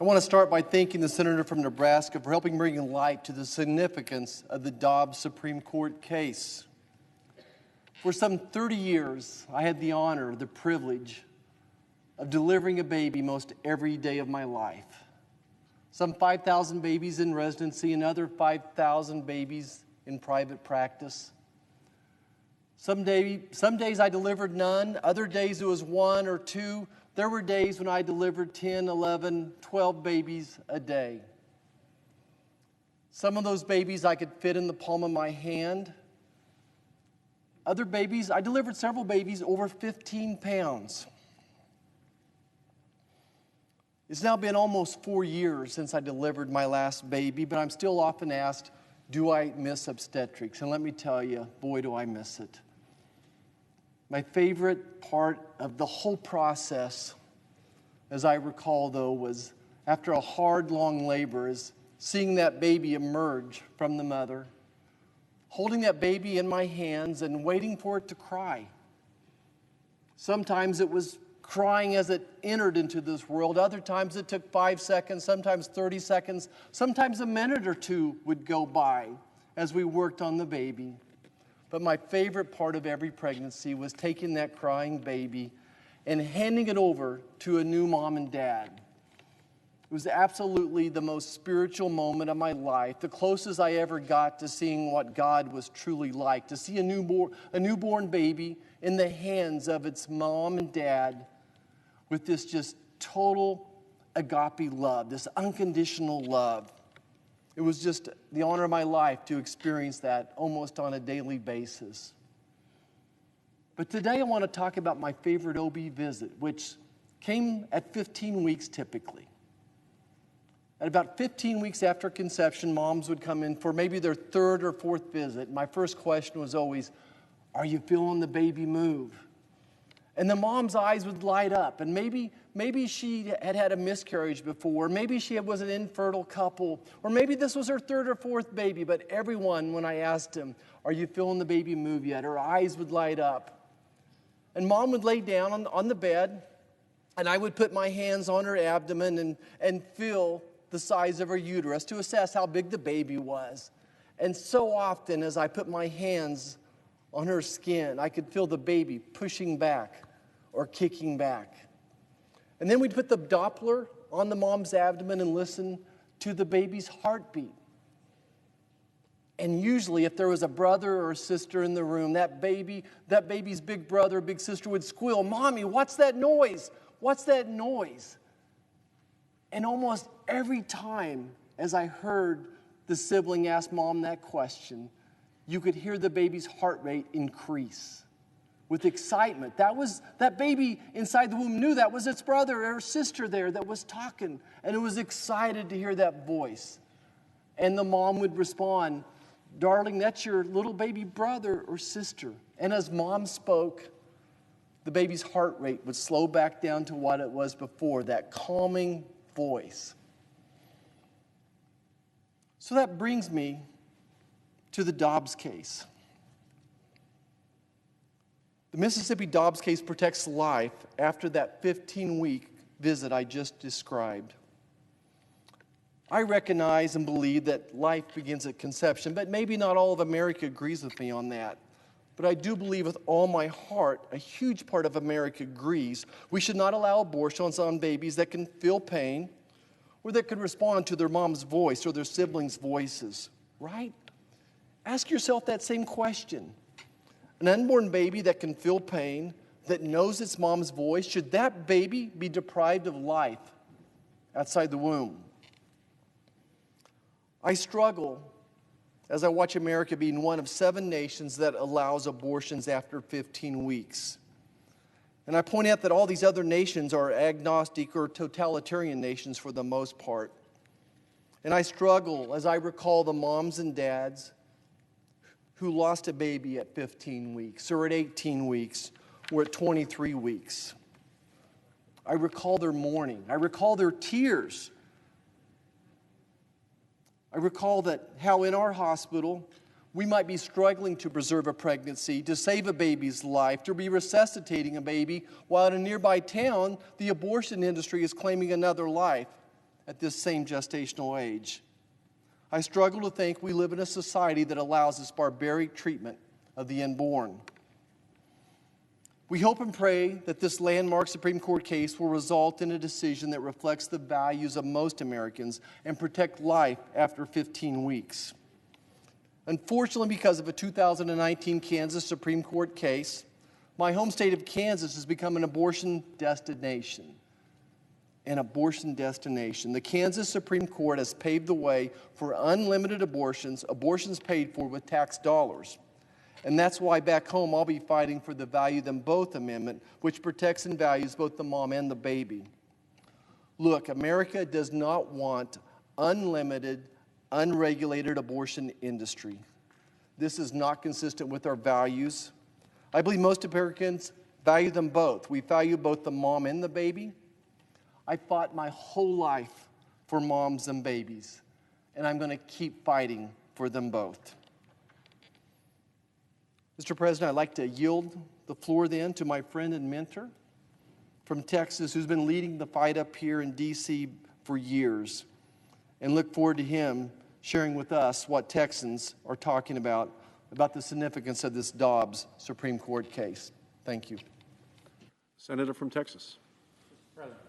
I want to start by thanking the senator from Nebraska for helping bring light to the significance of the Dobbs Supreme Court case. For some 30 years, I had the honor, the privilege of delivering a baby most every day of my life. Some 5,000 babies in residency, another 5,000 babies in private practice. Some days I delivered none, other days it was one or two. There were days when I delivered 10, 11, 12 babies a day. Some of those babies I could fit in the palm of my hand. Other babies, I delivered several babies over 15 pounds. It's now been almost 4 years since I delivered my last baby, but I'm still often asked, do I miss obstetrics? And let me tell you, boy, do I miss it. My favorite part of the whole process, as I recall, though, was after a hard, long labor, is seeing that baby emerge from the mother, holding that baby in my hands and waiting for it to cry. Sometimes it was crying as it entered into this world. Other times it took 5 seconds, sometimes 30 seconds, sometimes a minute or two would go by as we worked on the baby. But my favorite part of every pregnancy was taking that crying baby and handing it over to a new mom and dad. It was absolutely the most spiritual moment of my life, the closest I ever got to seeing what God was truly like, to see a newborn baby in the hands of its mom and dad with this just total agape love, this unconditional love. It was just the honor of my life to experience that almost on a daily basis. But today I want to talk about my favorite OB visit, which came at 15 weeks typically. At about 15 weeks after conception, moms would come in for maybe their third or fourth visit. My first question was always, are you feeling the baby move? And the mom's eyes would light up, and maybe she had had a miscarriage before, maybe she was an infertile couple, or maybe this was her third or fourth baby, but everyone, when I asked him, are you feeling the baby move yet? Her eyes would light up. And mom would lay down on the bed, and I would put my hands on her abdomen and feel the size of her uterus to assess how big the baby was. And so often as I put my hands on her skin, I could feel the baby pushing back or kicking back. And then we'd put the Doppler on the mom's abdomen and listen to the baby's heartbeat. And usually if there was a brother or a sister in the room, that baby's big brother or big sister would squeal, "Mommy, what's that noise? What's that noise?" And almost every time as I heard the sibling ask mom that question, you could hear the baby's heart rate increase with excitement. That baby inside the womb knew that was its brother or sister there that was talking, and it was excited to hear that voice. And the mom would respond, "Darling, that's your little baby brother or sister." And as mom spoke, the baby's heart rate would slow back down to what it was before, that calming voice. So that brings me to the Dobbs case. The Mississippi Dobbs case protects life after that 15-week visit I just described. I recognize and believe that life begins at conception, but maybe not all of America agrees with me on that. But I do believe with all my heart, a huge part of America agrees, we should not allow abortions on babies that can feel pain or that can respond to their mom's voice or their siblings' voices, right? Ask yourself that same question. An unborn baby that can feel pain, that knows its mom's voice, should that baby be deprived of life outside the womb? I struggle as I watch America being one of 7 nations that allows abortions after 15 weeks. And I point out that all these other nations are agnostic or totalitarian nations for the most part. And I struggle as I recall the moms and dads who lost a baby at 15 weeks or at 18 weeks or at 23 weeks. I recall their mourning. I recall their tears. I recall that how in our hospital we might be struggling to preserve a pregnancy, to save a baby's life, to be resuscitating a baby, while in a nearby town, the abortion industry is claiming another life at this same gestational age. I struggle to think we live in a society that allows this barbaric treatment of the unborn. We hope and pray that this landmark Supreme Court case will result in a decision that reflects the values of most Americans and protect life after 15 weeks. Unfortunately, because of a 2019 Kansas Supreme Court case, my home state of Kansas has become an abortion destination. An abortion destination. The Kansas Supreme Court has paved the way for unlimited abortions, abortions paid for with tax dollars. And that's why back home I'll be fighting for the Value Them Both Amendment, which protects and values both the mom and the baby. Look, America does not want unlimited, unregulated abortion industry. This is not consistent with our values. I believe most Americans value them both. We value both the mom and the baby. I fought my whole life for moms and babies, and I'm going to keep fighting for them both. Mr. President, I'd like to yield the floor then to my friend and mentor from Texas who's been leading the fight up here in D.C. for years, and look forward to him sharing with us what Texans are talking about the significance of this Dobbs Supreme Court case. Thank you. Senator from Texas. President.